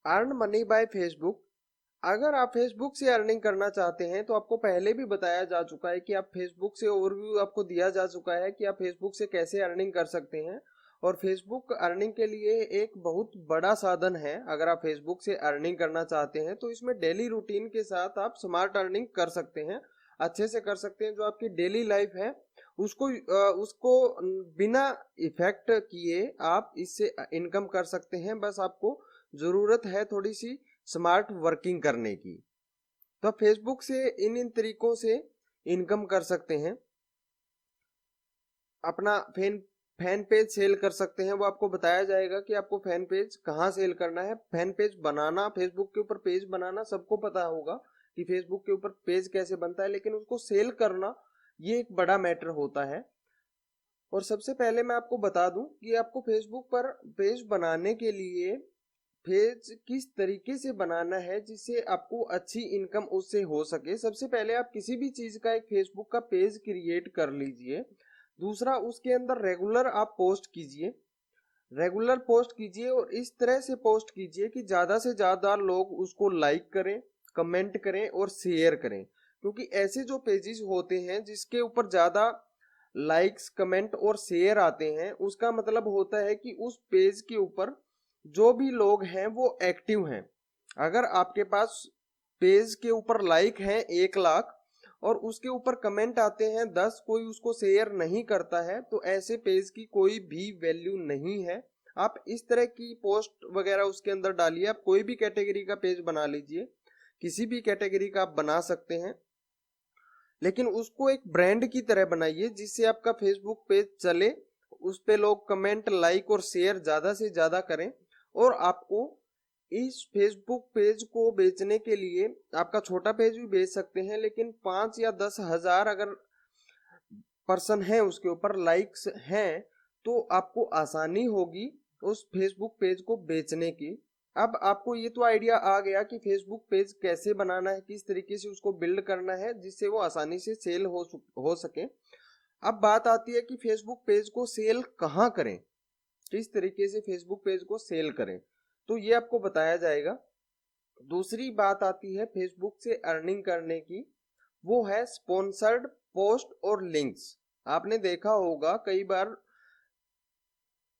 Earn money by Facebook. अगर आप Facebook से अर्निंग करना चाहते हैं तो आपको पहले भी बताया जा चुका है कि आप फेसबुक से ओवरव्यू आपको दिया जा चुका है कि आप फेसबुक से कैसे अर्निंग कर सकते हैं। और फेसबुक अर्निंग के लिए एक बहुत बड़ा साधन है। अगर आप फेसबुक से अर्निंग करना चाहते हैं तो इसमें डेली रूटीन के साथ आप स्मार्ट अर्निंग कर सकते हैं, अच्छे से कर सकते हैं। जो आपकी डेली लाइफ है उसको बिना इफेक्ट किए आप इससे इनकम कर सकते हैं। बस आपको जरूरत है थोड़ी सी स्मार्ट वर्किंग करने की। तो आप फेसबुक से इन इन तरीकों से इनकम कर सकते हैं। अपना फैन पेज सेल कर सकते हैं। वो आपको बताया जाएगा कि आपको फैन पेज कहाँ सेल करना है। फैन पेज बनाना, फेसबुक के ऊपर पेज बनाना सबको पता होगा कि फेसबुक के ऊपर पेज कैसे बनता है, लेकिन उसको सेल करना ये एक बड़ा मैटर होता है। और सबसे पहले मैं आपको बता दूं कि आपको फेसबुक पर पेज बनाने के लिए पेज किस तरीके से बनाना है जिससे आपको अच्छी इनकम उससे हो सके। सबसे पहले आप किसी भी चीज का एक फेसबुक का पेज क्रिएट कर लीजिए। दूसरा, उसके अंदर रेगुलर आप पोस्ट कीजिए, रेगुलर पोस्ट कीजिए और इस तरह से पोस्ट कीजिए कि ज्यादा से ज्यादा लोग उसको लाइक करें, कमेंट करें और शेयर करें। क्योंकि ऐसे जो पेजेस होते हैं जिसके ऊपर ज्यादा लाइक्स, कमेंट और शेयर आते हैं, उसका मतलब होता है कि उस पेज के ऊपर जो भी लोग हैं वो एक्टिव हैं। अगर आपके पास पेज के ऊपर लाइक है 1 लाख और उसके ऊपर कमेंट आते हैं 10, कोई उसको शेयर नहीं करता है, तो ऐसे पेज की कोई भी वैल्यू नहीं है। आप इस तरह की पोस्ट वगैरह उसके अंदर डालिए। आप कोई भी कैटेगरी का पेज बना लीजिए, किसी भी कैटेगरी का आप बना सकते हैं, लेकिन उसको एक ब्रांड की तरह बनाइए जिससे आपका फेसबुक पेज चले, उस पे लोग कमेंट, लाइक और शेयर ज्यादा से ज्यादा करें। और आपको इस फेसबुक पेज को बेचने के लिए आपका छोटा पेज भी बेच सकते हैं, लेकिन 5 या 10 हजार अगर पर्सन है उसके ऊपर लाइक्स हैं तो आपको आसानी होगी उस फेसबुक पेज को बेचने की। अब आपको ये तो आइडिया आ गया कि फेसबुक पेज कैसे बनाना है, किस तरीके से उसको बिल्ड करना है जिससे वो आसानी से सेल हो सके। अब बात आती है कि फेसबुक पेज को सेल कहाँ करें, किस तरीके से फेसबुक पेज को सेल करें, तो ये आपको बताया जाएगा। दूसरी बात आती है फेसबुक से अर्निंग करने की, वो है स्पॉन्सर्ड पोस्ट और लिंक्स। आपने देखा होगा कई बार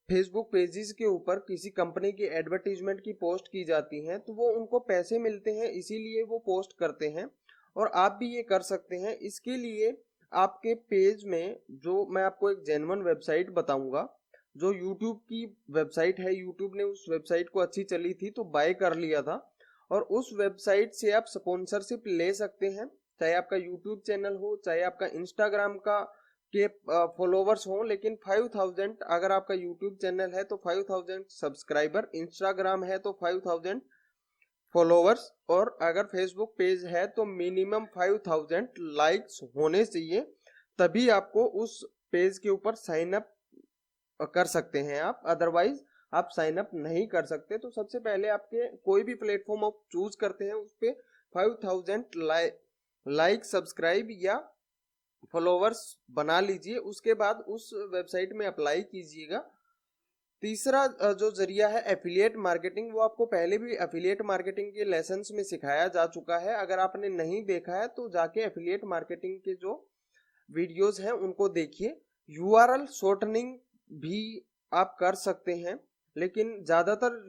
फेसबुक पेजेस के ऊपर किसी कंपनी की एडवर्टीजमेंट की पोस्ट की जाती है तो वो उनको पैसे मिलते हैं, इसीलिए वो पोस्ट करते हैं। और आप भी ये कर सकते हैं। इसके लिए आपके पेज में, जो मैं आपको एक जेन्युइन वेबसाइट बताऊंगा, जो यूट्यूब की वेबसाइट है, यूट्यूब ने उस वेबसाइट को अच्छी चली थी तो बाय कर लिया था, और उस वेबसाइट से आप स्पॉन्सरशिप ले सकते हैं। चाहे आपका यूट्यूब चैनल हो, चाहे आपका इंस्टाग्राम का के फॉलोवर्स हों, लेकिन 5000 अगर आपका यूट्यूब चैनल है तो 5000 सब्सक्राइबर, इंस्टाग्राम है तो 5000 फॉलोवर्स, और अगर फेसबुक पेज है तो मिनिमम 5000 लाइक्स होने चाहिए, तभी आपको उस पेज के ऊपर साइन अप कर सकते हैं आप। अदरवाइज आप साइन अप नहीं कर सकते। तो सबसे पहले आपके कोई भी प्लेटफॉर्म आप चूज करते हैं उस पे 5000 लाइक, सब्सक्राइब या फॉलोवर्स बना लीजिए। उसके बाद उस वेबसाइट में अप्लाई कीजिएगा। तीसरा जो जरिया है एफिलिएट मार्केटिंग, वो आपको पहले भी एफिलिएट मार्केटिंग के लेसन्स में सिखाया जा चुका है। अगर आपने नहीं देखा है तो जाके एफिलिएट मार्केटिंग के जो वीडियोस हैं उनको देखिए। यूआरएल शॉर्टनिंग भी आप कर सकते हैं, लेकिन ज्यादातर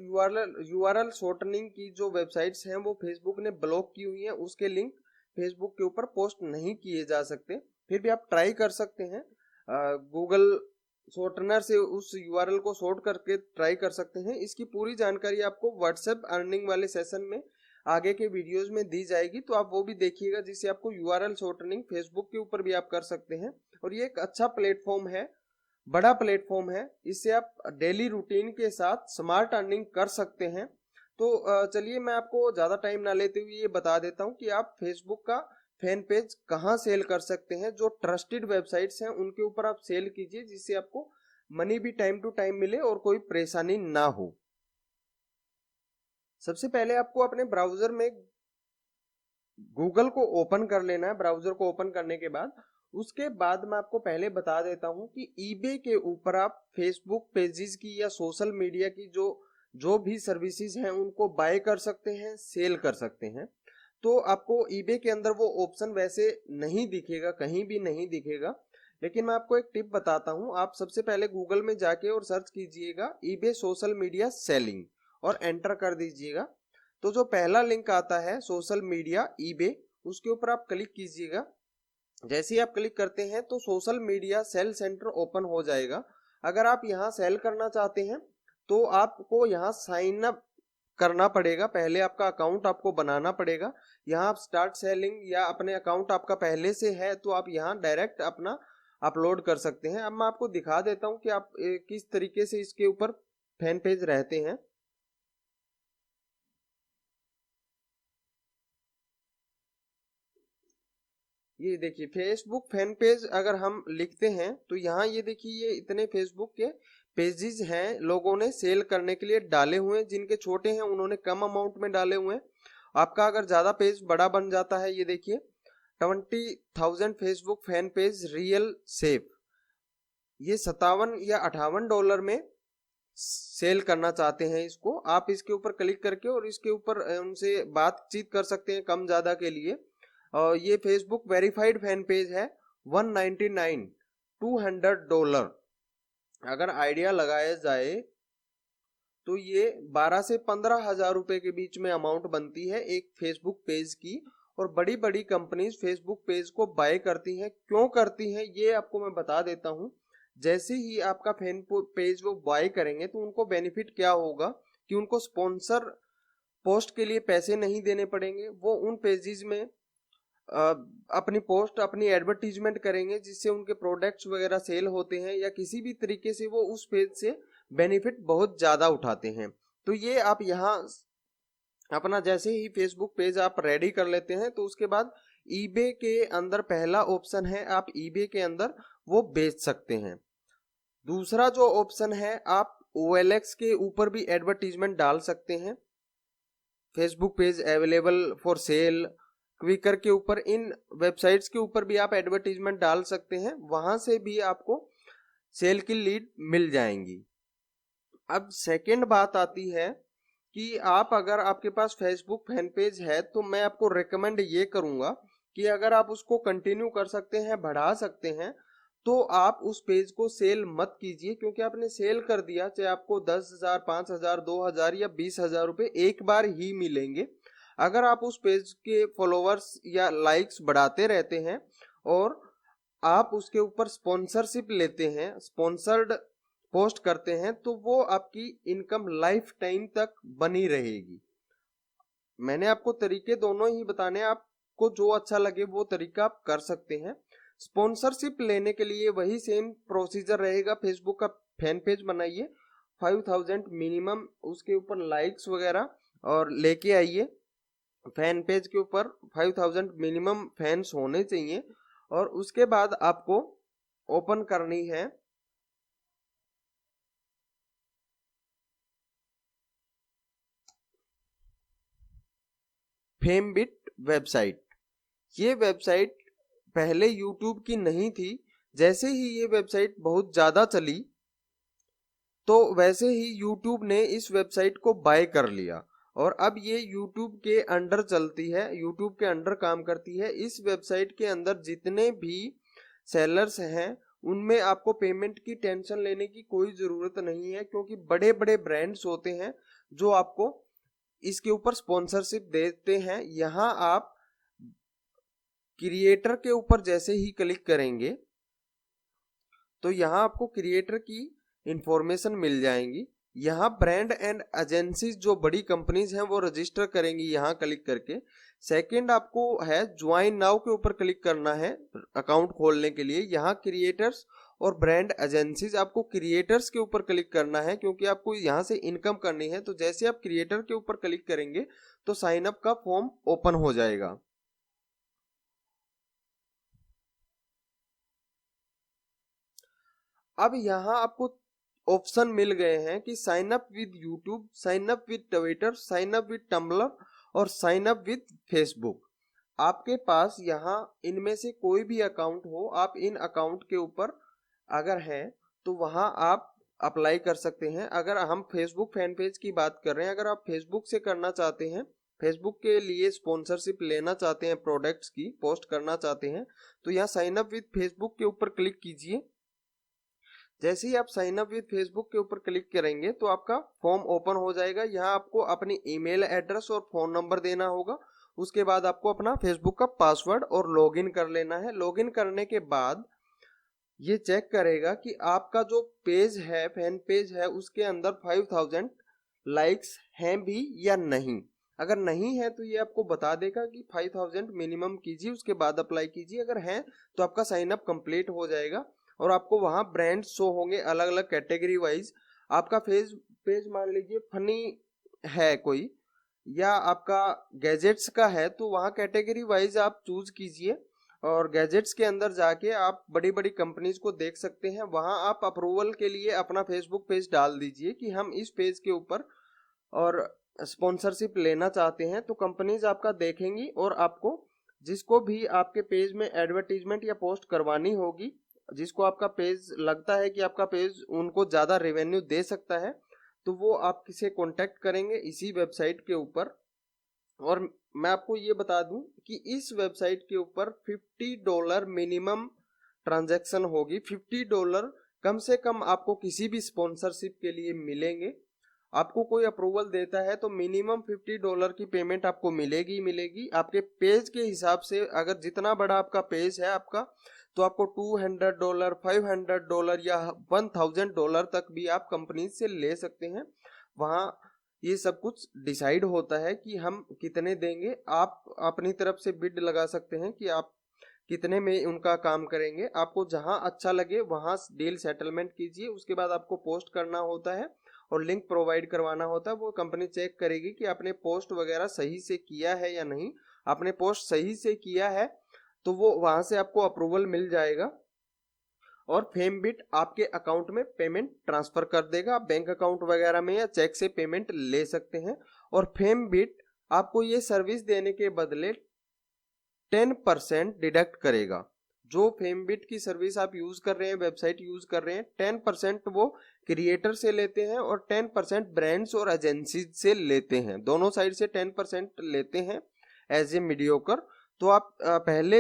यूआरएल शॉर्टनिंग की जो वेबसाइट्स हैं वो फेसबुक ने ब्लॉक की हुई है, उसके लिंक फेसबुक के ऊपर पोस्ट नहीं किए जा सकते। फिर भी आप ट्राई कर सकते हैं, गूगल शॉर्टनर से उस यूआरएल को शॉर्ट करके ट्राई कर सकते हैं। इसकी पूरी जानकारी आपको व्हाट्सएप अर्निंग वाले सेशन में आगे के वीडियोस में दी जाएगी, तो आप वो भी देखिएगा, जिससे आपको यूआरएल शॉर्टनिंग फेसबुक के ऊपर भी आप कर सकते हैं। और ये एक अच्छा प्लेटफॉर्म है, बड़ा प्लेटफॉर्म है, इससे आप डेली रूटीन के साथ स्मार्ट अर्निंग कर सकते हैं। तो चलिए मैं आपको ज्यादा टाइम ना लेते हुए ये बता देता हूँ कि आप फेसबुक का फैन पेज कहाँ सेल कर सकते हैं। जो ट्रस्टेड वेबसाइट्स हैं उनके ऊपर आप सेल कीजिए, जिससे आपको मनी भी टाइम टू टाइम मिले और कोई परेशानी ना हो। सबसे पहले आपको अपने ब्राउजर में गूगल को ओपन कर लेना है। ब्राउजर को ओपन करने के बाद उसके बाद मैं आपको पहले बता देता हूं कि ईबे के ऊपर आप फेसबुक पेजेस की या सोशल मीडिया की जो जो भी सर्विसेज हैं उनको बाय कर सकते हैं, सेल कर सकते हैं। तो आपको ईबे के अंदर वो ऑप्शन वैसे नहीं दिखेगा, कहीं भी नहीं दिखेगा, लेकिन मैं आपको एक टिप बताता हूं। आप सबसे पहले गूगल में जाके और सर्च कीजिएगा ईबे सोशल मीडिया सेलिंग और एंटर कर दीजिएगा। तो जो पहला लिंक आता है सोशल मीडिया ईबे, उसके ऊपर आप क्लिक कीजिएगा। जैसे ही आप क्लिक करते हैं तो social media sell center open हो जाएगा। अगर आप यहाँ सेल करना चाहते हैं तो आपको यहाँ साइन अप करना पड़ेगा, पहले आपका अकाउंट आपको बनाना पड़ेगा। यहाँ आप स्टार्ट सेलिंग या अपने अकाउंट आपका पहले से है तो आप यहाँ डायरेक्ट अपना अपलोड कर सकते हैं। अब मैं आपको दिखा देता हूँ कि आप किस तरीके से इसके ऊपर फैन पेज रहते हैं। ये देखिए फेसबुक फैन पेज अगर हम लिखते हैं तो यहाँ ये देखिए ये इतने फेसबुक के पेजेस हैं लोगों ने सेल करने के लिए डाले हुए हैं। जिनके छोटे हैं उन्होंने कम अमाउंट में डाले हुए हैं। आपका अगर ज्यादा पेज बड़ा बन जाता है, ये देखिए 20,000 Facebook fan page real safe, ये 57 या $58 में सेल करना चाहते हैं इसको। आप इसके ऊपर क्लिक करके और इसके ऊपर उनसे बातचीत कर सकते हैं कम ज्यादा के लिए। और ये फेसबुक वेरीफाइड फैन पेज है, 199 $200। अगर आइडिया लगाया जाए तो ये 12 से 15,000 रुपए के बीच में अमाउंट बनती है एक फेसबुक पेज की। और बड़ी बड़ी कंपनीज फेसबुक पेज को बाय करती हैं। क्यों करती हैं ये आपको मैं बता देता हूं। जैसे ही आपका फैन पेज वो बाय करेंगे तो उनको बेनिफिट क्या होगा कि उनको स्पॉन्सर पोस्ट के लिए पैसे नहीं देने पड़ेंगे। वो उन पेजेस में अपनी पोस्ट अपनी एडवर्टीजमेंट करेंगे जिससे उनके प्रोडक्ट्स वगैरह सेल होते हैं, या किसी भी तरीके से वो उस पेज से बेनिफिट बहुत ज्यादा उठाते हैं। तो ये आप यहाँ अपना जैसे ही फेसबुक पेज आप रेडी कर लेते हैं तो उसके बाद ईबे के अंदर पहला ऑप्शन है आप ईबे के अंदर वो बेच सकते हैं। दूसरा जो ऑप्शन है आप OLX के ऊपर भी एडवर्टीजमेंट डाल सकते हैं। Facebook page available for sale, Quikr के ऊपर, इन वेबसाइट्स के ऊपर भी आप एडवर्टीजमेंट डाल सकते हैं। वहां से भी आपको सेल की लीड मिल जाएंगी। अब सेकंड बात आती है कि आप अगर आपके पास फेसबुक फैन पेज है तो मैं आपको रेकमेंड ये करूंगा कि अगर आप उसको कंटिन्यू कर सकते हैं, बढ़ा सकते हैं, तो आप उस पेज को सेल मत कीजिए। क्योंकि आपने सेल कर दिया, चाहे आपको 10,000 5,000 2,000 या 20,000 रुपए एक बार ही मिलेंगे। अगर आप उस पेज के फॉलोअर्स या लाइक्स बढ़ाते रहते हैं और आप उसके ऊपर स्पॉन्सरशिप लेते हैं, स्पॉन्सर्ड पोस्ट करते हैं, तो वो आपकी इनकम लाइफ टाइम तक बनी रहेगी। मैंने आपको तरीके दोनों ही बताने, आपको जो अच्छा लगे वो तरीका आप कर सकते हैं। स्पॉन्सरशिप लेने के लिए वही सेम प्रोसीजर रहेगा। फेसबुक का फैन पेज बनाइए, 5,000 मिनिमम उसके ऊपर लाइक्स वगैरह और लेके आइए। फैन पेज के ऊपर 5,000 मिनिमम फैंस होने चाहिए। और उसके बाद आपको ओपन करनी है फेमबिट वेबसाइट। ये वेबसाइट पहले YouTube की नहीं थी। जैसे ही ये वेबसाइट बहुत ज्यादा चली तो वैसे ही YouTube ने इस वेबसाइट को बाय कर लिया और अब ये YouTube के अंडर चलती है, YouTube के अंडर काम करती है। इस वेबसाइट के अंदर जितने भी सेलर्स हैं उनमें आपको पेमेंट की टेंशन लेने की कोई जरूरत नहीं है, क्योंकि बड़े बड़े ब्रांड्स होते हैं जो आपको इसके ऊपर स्पॉन्सरशिप देते हैं। यहाँ आप क्रिएटर के ऊपर जैसे ही क्लिक करेंगे तो यहाँ आपको क्रिएटर की इंफॉर्मेशन मिल जाएंगी। यहाँ ब्रांड एंड एजेंसीज जो बड़ी कंपनीज हैं वो रजिस्टर करेंगी यहाँ क्लिक करके। सेकंड आपको है ज्वाइन नाउ के ऊपर क्लिक करना है अकाउंट खोलने के लिए। यहाँ क्रिएटर्स और ब्रांड एजेंसीज, आपको क्रिएटर्स के ऊपर क्लिक करना है क्योंकि आपको यहाँ से इनकम करनी है। तो जैसे आप क्रिएटर के ऊपर क्लिक करेंगे तो साइन अप का फॉर्म ओपन हो जाएगा। अब यहाँ आपको ऑप्शन मिल गए हैं कि sign up with YouTube, sign up with Twitter, sign up with Tumblr और साइन अप विद फेसबुक। आपके पास यहाँ इनमें से कोई भी अकाउंट हो, आप इन अकाउंट के ऊपर अगर हैं तो वहां आप अप्लाई कर सकते हैं। अगर हम फेसबुक फैन पेज की बात कर रहे हैं, अगर आप फेसबुक से करना चाहते हैं, फेसबुक के लिए स्पॉन्सरशिप लेना चाहते हैं, प्रोडक्ट्स की पोस्ट करना चाहते हैं, तो यहाँ साइन अप विद फेसबुक के ऊपर क्लिक कीजिए। जैसे ही आप साइन अप विद फेसबुक के ऊपर क्लिक करेंगे तो आपका फॉर्म ओपन हो जाएगा। यहाँ आपको अपनी ईमेल एड्रेस और फोन नंबर देना होगा। उसके बाद आपको अपना फेसबुक का पासवर्ड और लॉगिन कर लेना है। लॉगिन करने के बाद ये चेक करेगा कि आपका जो पेज है, फैन पेज है, उसके अंदर 5000 लाइक्स हैं भी या नहीं। अगर नहीं है तो ये आपको बता देगा कि 5000 मिनिमम कीजिए, उसके बाद अप्लाई कीजिए। अगर है तो आपका साइन अप कंप्लीट हो जाएगा और आपको वहां ब्रांड शो होंगे अलग अलग कैटेगरी वाइज। आपका फेस पेज मान लीजिए फनी है कोई, या आपका गैजेट्स का है, तो वहाँ कैटेगरी वाइज आप चूज कीजिए और गैजेट्स के अंदर जाके आप बड़ी बड़ी कंपनीज को देख सकते हैं। वहाँ आप अप्रूवल के लिए अपना फेसबुक पेज डाल दीजिए कि हम इस पेज के ऊपर और स्पॉन्सरशिप लेना चाहते हैं, तो कंपनीज आपका देखेंगी और आपको जिसको भी आपके पेज में एडवर्टीजमेंट या पोस्ट करवानी होगी, जिसको आपका पेज लगता है कि आपका पेज उनको ज़्यादा रेवेन्यू दे सकता है, तो वो आपसे कॉन्टेक्ट करेंगे इसी वेबसाइट के ऊपर। और मैं आपको ये बता दूं कि इस वेबसाइट के ऊपर $50 मिनिमम ट्रांजैक्शन होगी। $50 कम से कम आपको किसी भी स्पॉन्सरशिप के लिए मिलेंगे। आपको कोई अप्रूवल देता है तो मिनिमम $50 की पेमेंट आपको मिलेगी मिलेगी। आपके पेज के हिसाब से, अगर जितना बड़ा आपका पेज है आपका, तो आपको $200, $500 या $1000 तक भी आप कंपनी से ले सकते हैं। वहाँ ये सब कुछ डिसाइड होता है कि हम कितने देंगे। आप अपनी तरफ से बिड लगा सकते हैं कि आप कितने में उनका काम करेंगे। आपको जहां अच्छा लगे वहां डील सेटलमेंट कीजिए। उसके बाद आपको पोस्ट करना होता है और लिंक प्रोवाइड करवाना होता है। वो कंपनी चेक करेगी कि आपने पोस्ट वगैरह सही से किया है या नहीं। आपने पोस्ट सही से किया है तो वो वहां से आपको अप्रूवल मिल जाएगा और फेमबिट आपके अकाउंट में पेमेंट ट्रांसफर कर देगा। आप बैंक अकाउंट वगैरह में या चेक से पेमेंट ले सकते हैं। और फेमबिट आपको ये सर्विस देने के बदले 10% डिडक्ट करेगा। जो फेमबिट की सर्विस आप यूज कर रहे हैं, वेबसाइट यूज कर रहे हैं, 10% वो क्रिएटर से लेते हैं और 10% ब्रांड्स और एजेंसी से लेते हैं। दोनों साइड से 10% लेते हैं एज ए मीडियोकर। तो आप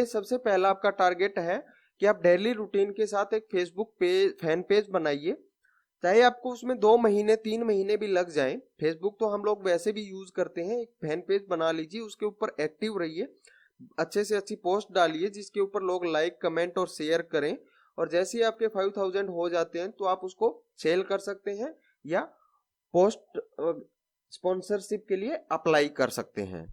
सबसे पहला आपका टारगेट है कि आप डेली रूटीन के साथ एक फेसबुक पेज, फैन पेज बनाइए। चाहे आपको उसमें 2 महीने 3 महीने भी लग जाए, फेसबुक तो हम लोग वैसे भी यूज करते हैं। एक फैन पेज बना लीजिए, उसके ऊपर एक्टिव रहिए, अच्छे से अच्छी पोस्ट डालिए जिसके ऊपर लोग लाइक, कमेंट और शेयर करें। और जैसे ही आपके 5000 हो जाते हैं तो आप उसको सेल कर सकते हैं या पोस्ट स्पॉन्सरशिप के लिए अप्लाई कर सकते हैं।